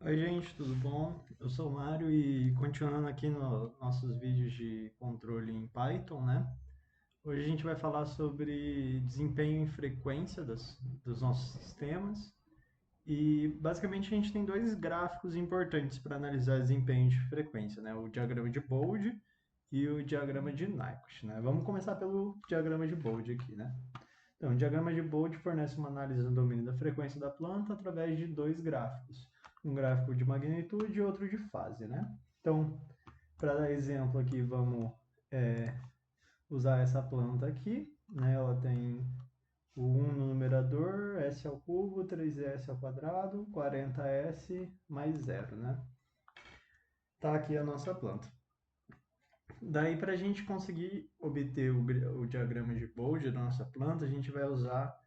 Oi, gente, tudo bom? Eu sou o Mário e continuando aqui nos nossos vídeos de controle em Python, né? Hoje a gente vai falar sobre desempenho e frequência dos nossos sistemas e basicamente a gente tem dois gráficos importantes para analisar desempenho de frequência, né? O diagrama de Bode e o diagrama de Nyquist, né? Vamos começar pelo diagrama de Bode aqui, né? Então, o diagrama de Bode fornece uma análise do domínio da frequência da planta através de dois gráficos, um gráfico de magnitude e outro de fase, né? Então, para dar exemplo aqui, vamos usar essa planta aqui, né? Ela tem o 1 no numerador, s ao cubo, 3s ao quadrado, 40s mais zero, né? Tá aqui a nossa planta. Daí, para a gente conseguir obter o diagrama de Bode da nossa planta, a gente vai usar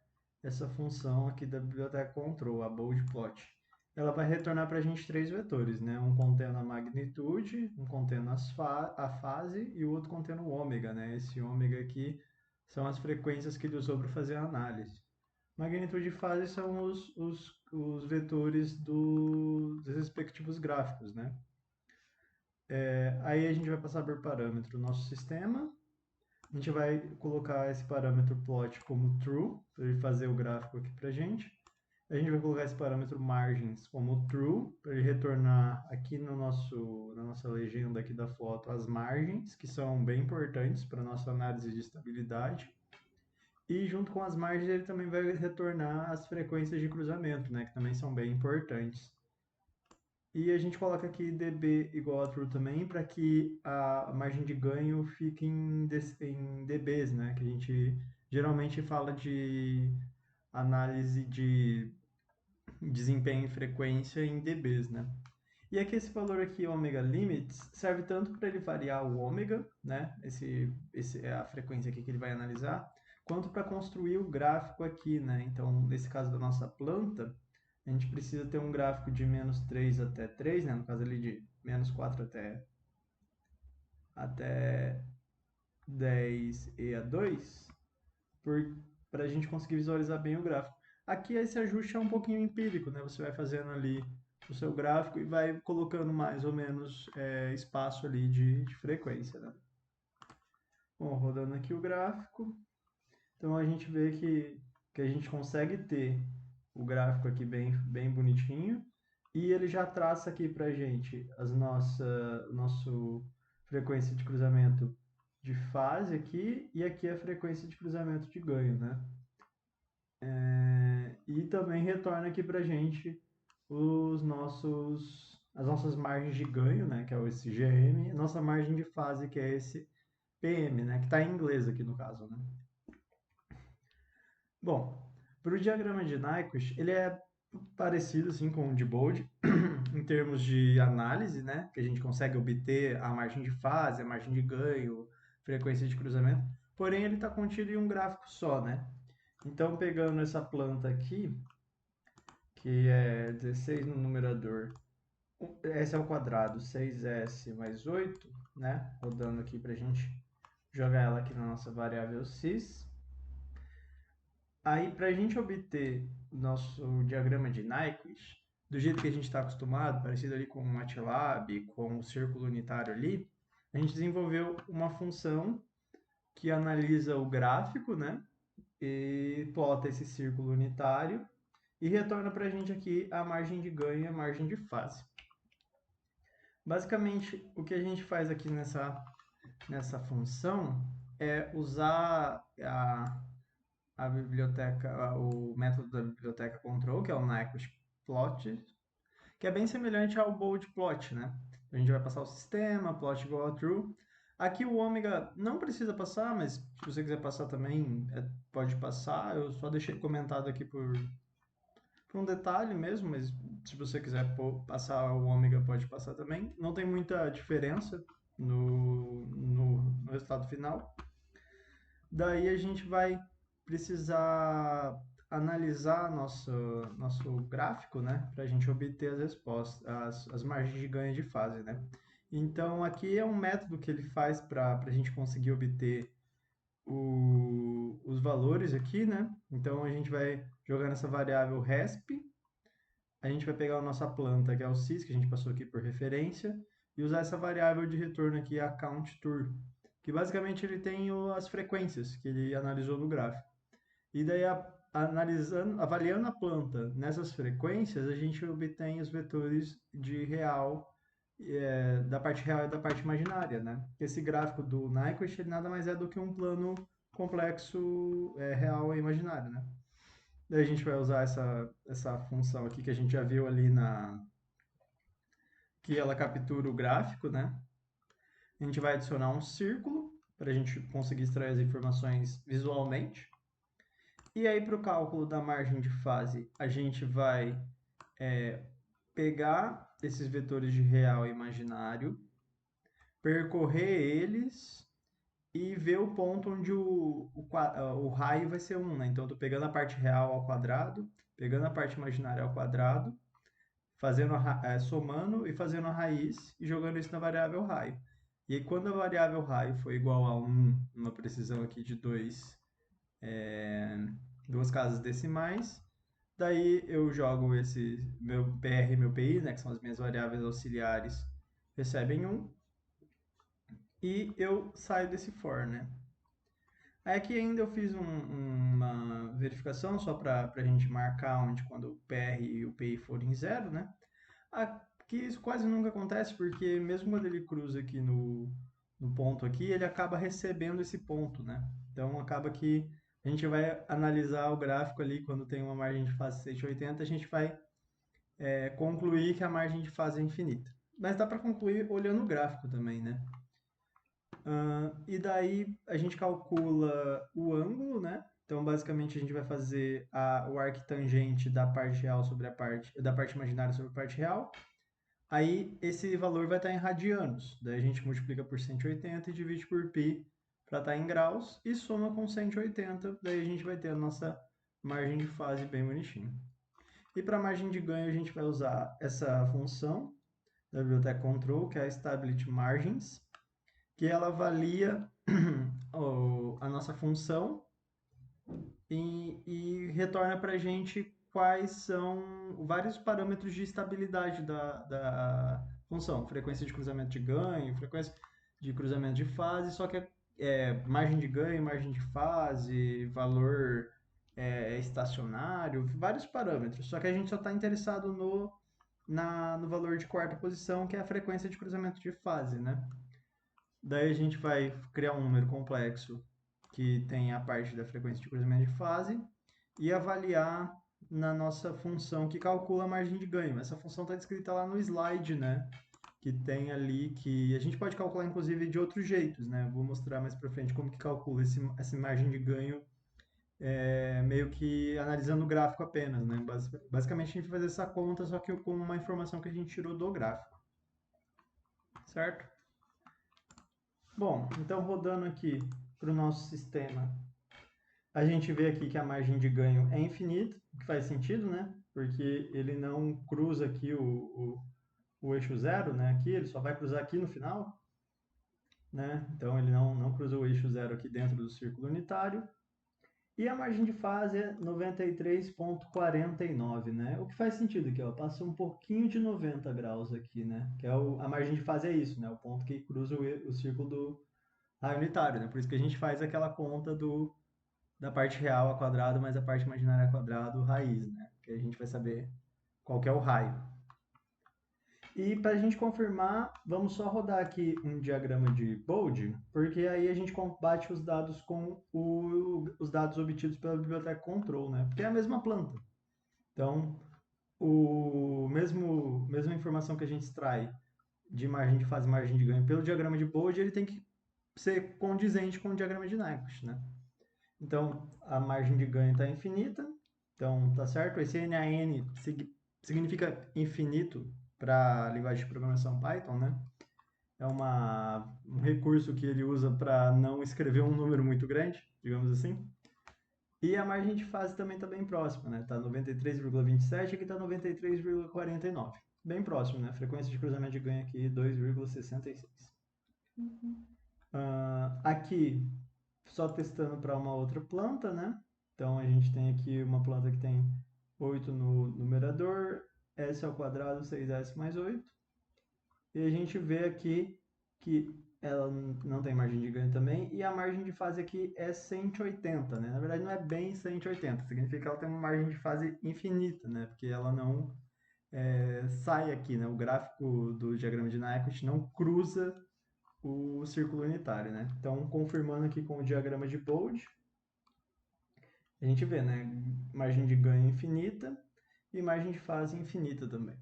essa função aqui da biblioteca control, a boldplot. Ela vai retornar para a gente três vetores, né? Um contendo a magnitude, um contendo a fase e o outro contendo o ômega, né? Esse ômega aqui são as frequências que ele usou para fazer a análise. Magnitude e fase são os vetores dos respectivos gráficos, né? Aí a gente vai passar por parâmetro o nosso sistema. A gente vai colocar esse parâmetro plot como true, para ele fazer o gráfico aqui para a gente. A gente vai colocar esse parâmetro margins como true, para ele retornar aqui no na nossa legenda aqui da foto as margens, que são bem importantes para a nossa análise de estabilidade. E junto com as margens ele também vai retornar as frequências de cruzamento, né, que também são bem importantes. E a gente coloca aqui dB igual a true também, para que a margem de ganho fique em dBs, né, que a gente geralmente fala de análise de desempenho e frequência em dBs, né? E aqui esse valor aqui, ômega limits, serve tanto para ele variar o ômega, né? Esse é a frequência aqui que ele vai analisar, quanto para construir o gráfico aqui, né? Então, nesse caso da nossa planta, a gente precisa ter um gráfico de -3 até 3, né? No caso ali de -4 até 10 e a 2, para a gente conseguir visualizar bem o gráfico. Aqui esse ajuste é um pouquinho empírico, né? Você vai fazendo ali o seu gráfico e vai colocando mais ou menos espaço ali de frequência, né? Bom, rodando aqui o gráfico, então a gente vê que a gente consegue ter o gráfico aqui bem bonitinho e ele já traça aqui para a gente nosso frequência de cruzamento de fase aqui e aqui a frequência de cruzamento de ganho, né? E também retorna aqui para a gente as nossas margens de ganho, né, que é esse GM, e nossa margem de fase, que é esse PM, né, que está em inglês aqui no caso, né. Bom, para o diagrama de Nyquist, ele é parecido assim com o de Bode em termos de análise, né, que a gente consegue obter a margem de fase, a margem de ganho, frequência de cruzamento, porém ele está contido em um gráfico só, né. Então, pegando essa planta aqui, que é 16 no numerador, s ao quadrado, 6s mais 8, né? Rodando aqui para a gente jogar ela aqui na nossa variável cis. Aí, para a gente obter o nosso diagrama de Nyquist, do jeito que a gente está acostumado, parecido ali com o MATLAB, com o círculo unitário ali, a gente desenvolveu uma função que analisa o gráfico, né? E plota esse círculo unitário e retorna para a gente aqui a margem de ganho e a margem de fase. Basicamente, o que a gente faz aqui nessa função é usar a biblioteca, o método da biblioteca control, que é o Nyquist plot, que é bem semelhante ao bold plot, né? A gente vai passar o sistema, plot igual a true. Aqui o ômega não precisa passar, mas se você quiser passar também, pode passar. Eu só deixei comentado aqui por um detalhe mesmo, mas se você quiser passar o ômega, pode passar também. Não tem muita diferença no resultado final. Daí a gente vai precisar analisar nosso gráfico, né, para a gente obter as respostas, as margens de ganho de fase, né. Então aqui é um método que ele faz para a gente conseguir obter os valores aqui, né. Então a gente vai jogar nessa variável resp a gente vai pegar a nossa planta, que é o sys, que a gente passou aqui por referência, e usar essa variável de retorno aqui, a countTour, que basicamente ele tem as frequências que ele analisou no gráfico. E daí, avaliando a planta nessas frequências, a gente obtém os vetores de real, da parte real e da parte imaginária, né? Esse gráfico do Nyquist, ele nada mais é do que um plano complexo, real e imaginário, né? Daí a gente vai usar essa função aqui que a gente já viu ali que ela captura o gráfico, né? A gente vai adicionar um círculo para a gente conseguir extrair as informações visualmente. E aí, para o cálculo da margem de fase, a gente vai pegar esses vetores de real e imaginário, percorrer eles e ver o ponto onde o raio vai ser 1, né? Então, eu estou pegando a parte real ao quadrado, pegando a parte imaginária ao quadrado, somando e fazendo a raiz e jogando isso na variável raio. E aí, quando a variável raio for igual a 1, uma precisão aqui de duas casas decimais, daí eu jogo esse meu PR e meu PI, né, que são as minhas variáveis auxiliares, recebem 1, e eu saio desse for, né? Aí aqui ainda eu fiz uma verificação só para a gente marcar onde quando o PR e o PI forem zero, né? Aqui isso quase nunca acontece, porque mesmo quando ele cruza aqui no ponto aqui, ele acaba recebendo esse ponto, né? Então acaba que a gente vai analisar o gráfico ali, quando tem uma margem de fase 180, a gente vai concluir que a margem de fase é infinita. Mas dá para concluir olhando o gráfico também, né? E daí a gente calcula o ângulo, né? Então, basicamente, a gente vai fazer o arctangente da parte real sobre da parte imaginária sobre a parte real. Aí, esse valor vai estar em radianos. Daí a gente multiplica por 180 e divide por π para estar em graus e soma com 180. Daí a gente vai ter a nossa margem de fase bem bonitinho. E para a margem de ganho, a gente vai usar essa função da biblioteca control, que é a stability margins, que ela avalia a nossa função e retorna para a gente quais são vários parâmetros de estabilidade da função. Frequência de cruzamento de ganho, frequência de cruzamento de fase, só que margem de ganho, margem de fase, valor estacionário, vários parâmetros. Só que a gente só está interessado no valor de quarta posição, que é a frequência de cruzamento de fase, né? Daí a gente vai criar um número complexo que tem a parte da frequência de cruzamento de fase e avaliar na nossa função que calcula a margem de ganho. Essa função está descrita lá no slide, né? Que tem ali que a gente pode calcular inclusive de outros jeitos, né? Vou mostrar mais para frente como que calcula essa margem de ganho, meio que analisando o gráfico apenas, né? Basicamente a gente vai fazer essa conta só que com uma informação que a gente tirou do gráfico, certo? Bom, então rodando aqui para o nosso sistema, a gente vê aqui que a margem de ganho é infinita, o que faz sentido, né? Porque ele não cruza aqui o eixo zero, né? Aqui, ele só vai cruzar aqui no final, né? Então ele não cruza o eixo zero aqui dentro do círculo unitário. E a margem de fase é 93,49, né? O que faz sentido aqui, ó, passa um pouquinho de 90 graus aqui, né? Que é a margem de fase é isso, né? O ponto que cruza o círculo do raio unitário, né? Por isso que a gente faz aquela conta da parte real ao quadrado mais a parte imaginária ao quadrado, raiz, né? Que a gente vai saber qual que é o raio. E para a gente confirmar, vamos só rodar aqui um diagrama de Bode, porque aí a gente combate os dados com os dados obtidos pela biblioteca control, né? Porque é a mesma planta. Então, mesma informação que a gente extrai de margem de fase e margem de ganho pelo diagrama de Bode, ele tem que ser condizente com o diagrama de Nyquist, né? Então, a margem de ganho está infinita. Então, tá certo? Esse NaN significa infinito para a linguagem de programação Python, né? É um recurso que ele usa para não escrever um número muito grande, digamos assim. E a margem de fase também está bem próxima, né? Está 93,27, aqui está 93,49. Bem próximo, né? Frequência de cruzamento de ganho aqui 2,66. Aqui, só testando para uma outra planta, né? Então a gente tem aqui uma planta que tem 8 no numerador S ao quadrado 6S mais 8. E a gente vê aqui que ela não tem margem de ganho também, e a margem de fase aqui é 180, né? Na verdade não é bem 180, significa que ela tem uma margem de fase infinita, né? Porque ela não sai aqui, né? O gráfico do diagrama de Nyquist não cruza o círculo unitário, né? Então, confirmando aqui com o diagrama de Bode, a gente vê, né? Margem de ganho infinita e margem de fase infinita também.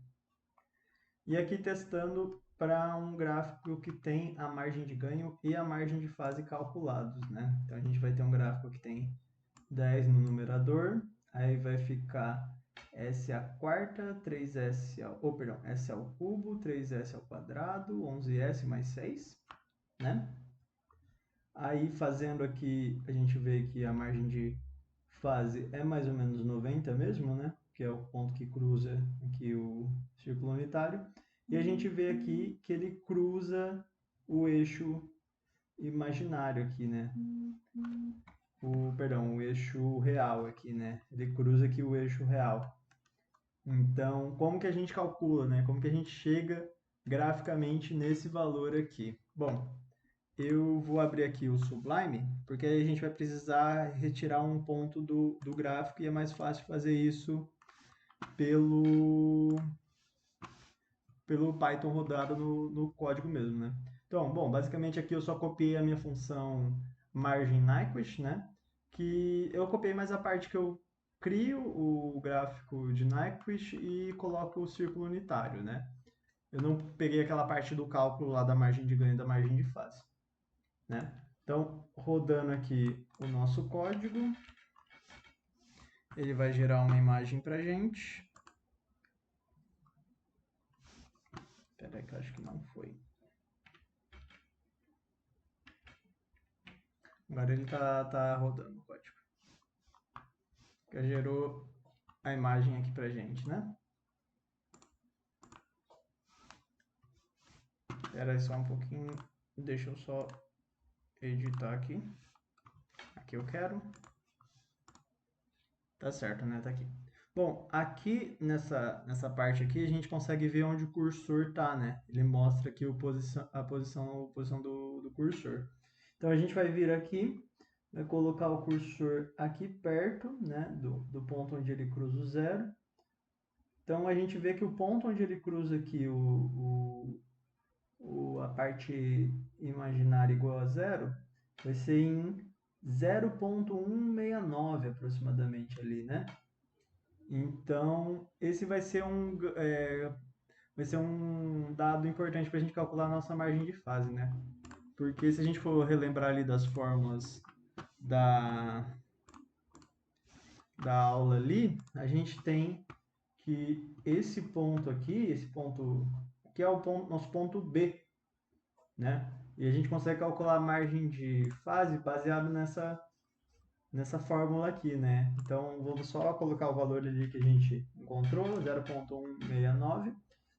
E aqui testando para um gráfico que tem a margem de ganho e a margem de fase calculados, né? Então a gente vai ter um gráfico que tem 10 no numerador, aí vai ficar S à quarta, 3S ao, S ao cubo, 3S ao quadrado, 11S mais 6, né? Aí fazendo aqui, a gente vê que a margem de fase é mais ou menos 90 mesmo, né? Que é o ponto que cruza aqui o círculo unitário. E a gente vê aqui que ele cruza o eixo imaginário aqui, né? O eixo real aqui, né? Ele cruza aqui o eixo real. Então, como que a gente calcula, né? Como que a gente chega graficamente nesse valor aqui? Bom, eu vou abrir aqui o Sublime, porque aí a gente vai precisar retirar um ponto do gráfico e é mais fácil fazer isso pelo Python rodado no código mesmo, né? Então, bom, basicamente aqui eu só copiei a minha função margin Nyquist, né? Que eu copiei mais a parte que eu crio o gráfico de Nyquist e coloco o círculo unitário, né? Eu não peguei aquela parte do cálculo lá da margem de ganho e da margem de fase, né? Então, rodando aqui o nosso código, ele vai gerar uma imagem pra gente. Espera aí que eu acho que não foi. Agora ele tá rodando o código. Já gerou a imagem aqui pra gente, né? Espera aí só um pouquinho. Deixa eu só editar aqui. Aqui eu quero. Tá certo, né? Tá aqui. Bom, aqui nessa parte aqui a gente consegue ver onde o cursor tá, né? Ele mostra aqui a posição do cursor. Então a gente vai vir aqui, vai colocar o cursor aqui perto, né? Do ponto onde ele cruza o zero. Então a gente vê que o ponto onde ele cruza aqui a parte imaginária igual a zero vai ser em 0.169 aproximadamente ali, né? Então, esse vai ser um dado importante para a gente calcular a nossa margem de fase, né? Porque se a gente for relembrar ali das fórmulas da, da aula ali, a gente tem que esse ponto aqui é o nosso ponto B, né? E a gente consegue calcular a margem de fase baseado nessa fórmula aqui, né? Então, vamos só colocar o valor ali que a gente encontrou, 0.169.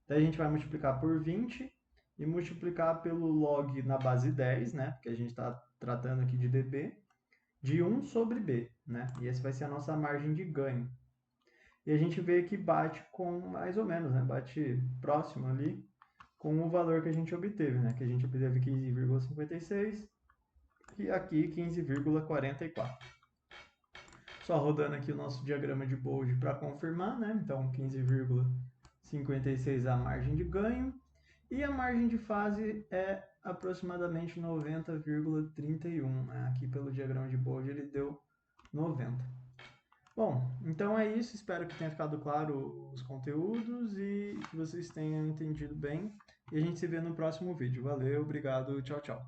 Daí a gente vai multiplicar por 20 e multiplicar pelo log na base 10, né? Porque a gente está tratando aqui de dB, de 1 sobre B, né? E essa vai ser a nossa margem de ganho. E a gente vê que bate com mais ou menos, né? Bate próximo ali com o valor que a gente obteve, né? Que a gente obteve 15,56 e aqui 15,44. Só rodando aqui o nosso diagrama de Bode para confirmar, né? Então 15,56 a margem de ganho e a margem de fase é aproximadamente 90,31. Aqui pelo diagrama de Bode ele deu 90. Bom, então é isso. Espero que tenha ficado claro os conteúdos e que vocês tenham entendido bem. E a gente se vê no próximo vídeo. Valeu, obrigado, tchau, tchau.